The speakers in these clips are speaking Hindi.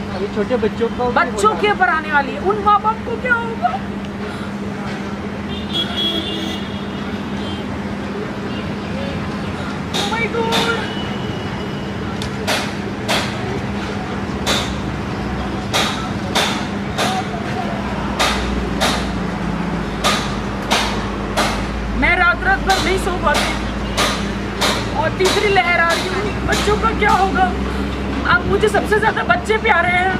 अभी छोटे बच्चों के ऊपर आने वाली है, उन माँ बाप को क्या होगा? Oh my God! मैं रात भर नहीं सो पाती और तीसरी लहर आ रही है। बच्चों का क्या होगा? अब मुझे सबसे ज्यादा बच्चे प्यारे हैं।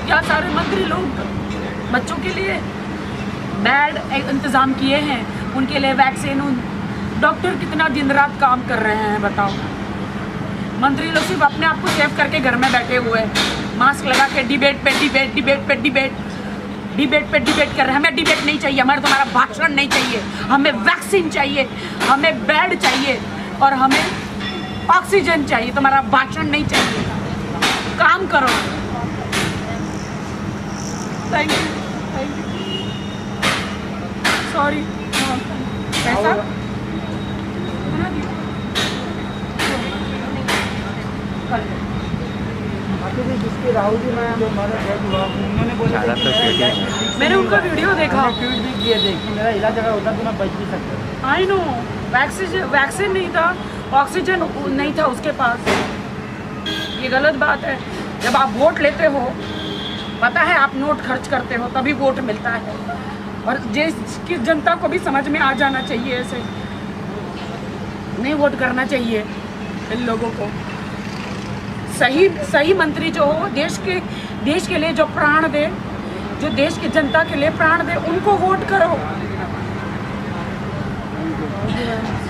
क्या सारे मंत्री लोग बच्चों के लिए बेड इंतजाम किए हैं, उनके लिए वैक्सीन। डॉक्टर कितना दिन रात काम कर रहे हैं बताओ। मंत्री लोग सिर्फ अपने आप को सेव करके घर में बैठे हुए हैं, मास्क लगा के डिबेट पे डिबेट कर रहे हैं। हमें डिबेट नहीं चाहिए, हमारा तुम्हारा भाषण नहीं चाहिए, हमें वैक्सीन चाहिए, हमें बेड चाहिए और हमें ऑक्सीजन चाहिए। तुम्हारा भाषण नहीं चाहिए, काम करो। Thank you sorry. पैसा जिसके राहुल जी में जो हमारा डेथ हुआ, उन्होंने बोला मैंने उनका वीडियो देखा, ट्वीट भी किए थे कि मेरा इलाज अगर होता तो मैं बच भी सकता। आई नो, वैक्सीन नहीं था, ऑक्सीजन नहीं था उसके पास। ये गलत बात है। जब आप वोट लेते हो, पता है आप नोट खर्च करते हो तभी वोट मिलता है, और देश की जनता को भी समझ में आ जाना चाहिए। ऐसे नहीं वोट करना चाहिए इन लोगों को। सही मंत्री जो हो, देश के लिए जो प्राण दे, जो देश की जनता के लिए प्राण दे, उनको वोट करो।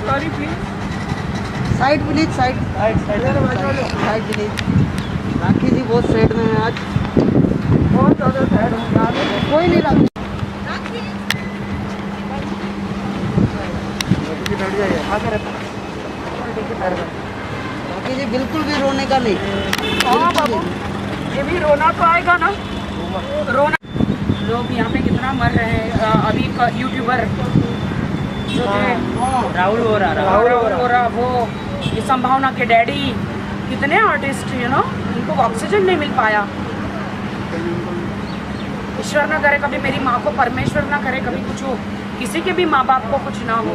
Sorry please, side please, side please. Rakhi ji बहुत सैड में है आज, बहुत ज़्यादा सैड है। कोई नहीं राखी जी बिल्कुल भी रोने का नहीं। हाँ बाबू, ये भी रोना तो आएगा ना। रोना, लोग यहाँ पे कितना मर रहे हैं। अभी यूट्यूबर जो थे राहुल हो रहा वो, ये संभावना के डैडी, कितने आर्टिस्ट उनको ऑक्सीजन नहीं मिल पाया। ईश्वर ना करे कभी मेरी माँ को, परमेश्वर ना करे कभी कुछ हो, किसी के भी माँ बाप को कुछ ना हो।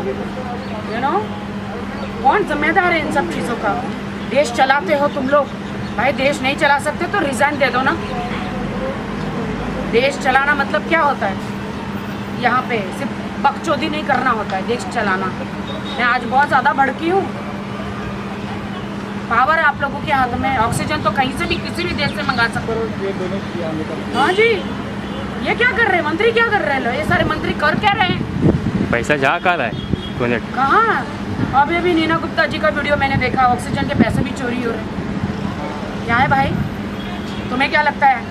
कौन जिम्मेदार है इन सब चीज़ों का? देश चलाते हो तुम लोग, भाई देश नहीं चला सकते तो रिजाइन दे दो ना। देश चलाना मतलब क्या होता है? यहाँ पे सिर्फ बकचोदी नहीं करना होता है देश चलाना। मैं आज बहुत ज़्यादा भड़की हूँ। पावर है आप लोगों के हाथ में। ऑक्सीजन तो कहीं से भी किसी भी देश से मंगा सकते हो। हाँ जी, ये क्या कर रहे हैं मंत्री? क्या कर रहे हैं ये सारे मंत्री? कर क्या रहे हैं? पैसा जा कहाँ है? कहाँ? अभी नीना गुप्ता जी का वीडियो मैंने देखा, ऑक्सीजन के पैसे भी चोरी हो रहे। क्या है भाई, तुम्हें क्या लगता है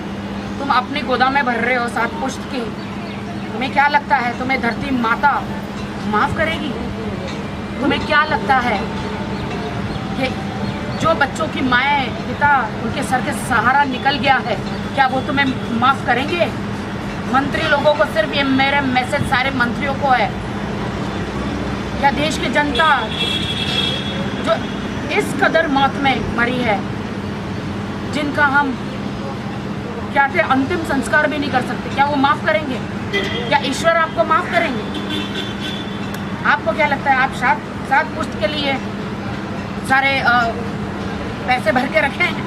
तुम अपने गोदाम में भर रहे हो 7 पुश्त की? तुम्हें क्या लगता है तुम्हें धरती माता माफ़ करेगी? तुम्हें क्या लगता है कि जो बच्चों की माएँ पिता उनके सर के सहारा निकल गया है, क्या वो तुम्हें माफ़ करेंगे? मंत्री लोगों को सिर्फ ये मेरे मैसेज सारे मंत्रियों को है, क्या देश की जनता जो इस कदर मौत में मरी है, जिनका हम क्या थे अंतिम संस्कार भी नहीं कर सकते, क्या वो माफ़ करेंगे? क्या ईश्वर आपको माफ़ करेंगे? आपको क्या लगता है आप सात पुश्त के लिए सारे पैसे भर के रखे हैं?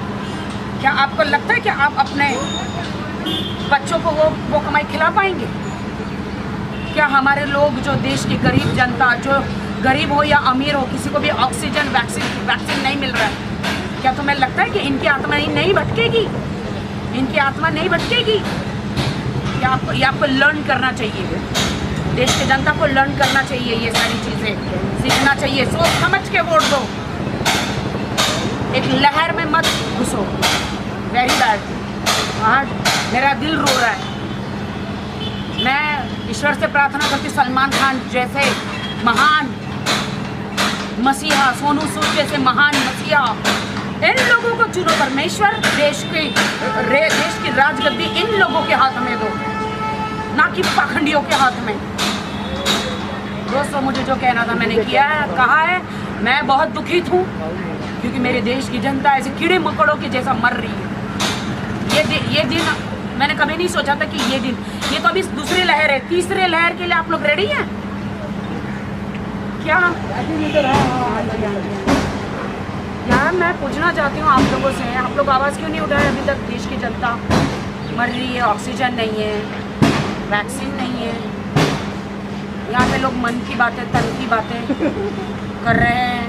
क्या आपको लगता है कि आप अपने बच्चों को वो कमाई खिला पाएंगे? क्या हमारे लोग जो देश की गरीब जनता, जो गरीब हो या अमीर हो, किसी को भी ऑक्सीजन वैक्सीन नहीं मिल रहा है, क्या तुम्हें लगता है कि इनकी आत्मा नहीं भटकेगी? इनकी आत्मा नहीं भटकेगी? ये आपको लर्न करना चाहिए, देश की जनता को लर्न करना चाहिए, ये सारी चीज़ें सीखना चाहिए। सोच समझ के वोट दो, एक लहर में मत घुसो। Very bad. आज मेरा दिल रो रहा है। मैं ईश्वर से प्रार्थना करती सलमान खान जैसे महान मसीहा, सोनू सूद जैसे महान मसीहा, इन लोगों को चुनो परमेश्वर। देश की राजगद्दी इन लोगों के हाथ में दो, ना कि पाखंडियों के हाथ में। दोस्तों, मुझे जो कहना था मैंने कहा है। मैं बहुत दुखित हूँ क्योंकि मेरे देश की जनता ऐसे कीड़े मकोड़ों की जैसा मर रही है। ये दिन मैंने कभी नहीं सोचा था कि ये तो अभी दूसरी लहर है। तीसरे लहर के लिए आप लोग रेडी हैं क्या? यार मैं पूछना चाहती हूँ आप लोगों से, आप लोग आवाज़ क्यों नहीं उठाए अभी तक? देश की जनता मर रही है, ऑक्सीजन नहीं है, वैक्सीन नहीं है। यहाँ पे लोग मन की बातें, तन की बातें कर रहे हैं।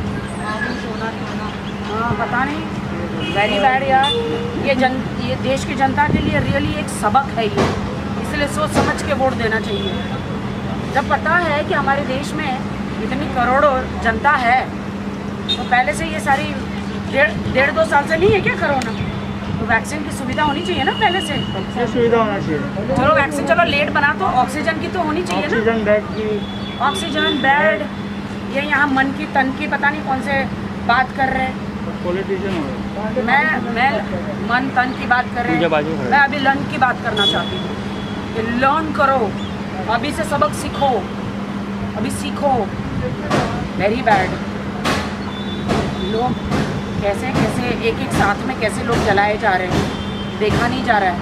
हाँ, पता नहीं, वेरी बैड यार। ये देश की जनता के लिए रियली एक सबक है ये, इसलिए सोच समझ के वोट देना चाहिए। जब पता है कि हमारे देश में इतनी करोड़ों जनता है, तो पहले से ये सारी 1.5-2 साल से नहीं है क्या कोरोना? तो वैक्सीन की सुविधा होनी चाहिए ना पहले से। सुविधा होना चाहिए। चलो वैक्सीन चलो लेट बना, तो ऑक्सीजन की तो होनी चाहिए ना। ऑक्सीजन बेड की, ऑक्सीजन बेड, ये यहाँ मन की तन की पता नहीं कौन से बात कर रहे हैं। पॉलिटिशियन हो। मैं मन तन की बात कर रहे हैं। मैं अभी लर्न की बात करना चाहती हूँ कि लर्न करो, अभी से सबक सीखो, अभी सीखो। Very bad. लोग कैसे एक साथ में कैसे लोग जलाए जा रहे हैं, देखा नहीं जा रहा है।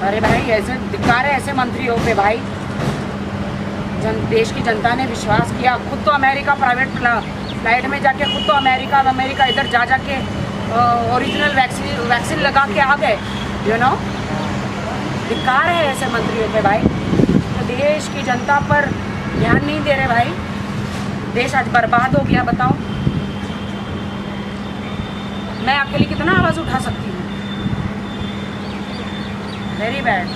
अरे भाई, ऐसे धिक्कार है ऐसे मंत्रियों पे भाई। देश की जनता ने विश्वास किया, खुद तो अमेरिका प्राइवेट फ्लाइट में जाके खुद तो अमेरिका इधर जाके ओरिजिनल वैक्सीन लगा के आ गए। यू नो, धिक्कार है ऐसे मंत्रियों पे भाई। तो देश की जनता पर ध्यान नहीं दे रहे भाई। देश आज बर्बाद हो गया, बताओ। मैं अकेली कितना आवाज़ उठा सकती हूँ? Very bad.